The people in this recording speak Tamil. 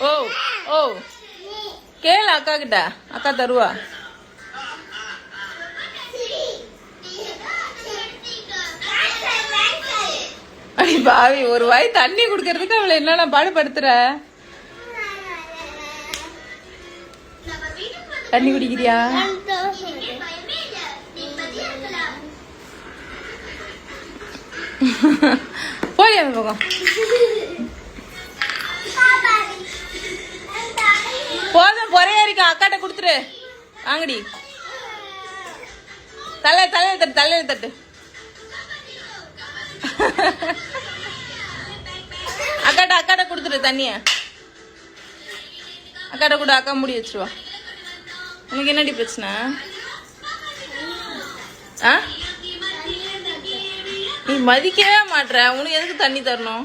ஓ ஓ கேளு அக்கா கிட்ட, அக்கா தருவா. அடி பாவி, ஒரு வாய் தண்ணி குடுக்கறதுக்கு அவளை என்னென்ன பாடுபடுத்துற. தண்ணி குடிக்கிறியா? போய் அந்த பக்கம் போதும். பொறையா இருக்கா, அக்காட்ட குடுத்துரு. வாங்கடி, தலையில தட்டு, தலையில தட்டு. அக்காட்ட குடுத்துரு தண்ணிய. அக்காட்ட கூட, அக்கா முடி வச்சிருவா. உனக்கு என்னடி பிரச்சனை? நீ மதிக்கவே மாட்ற, உனக்கு எதுக்கு தண்ணி தரணும்?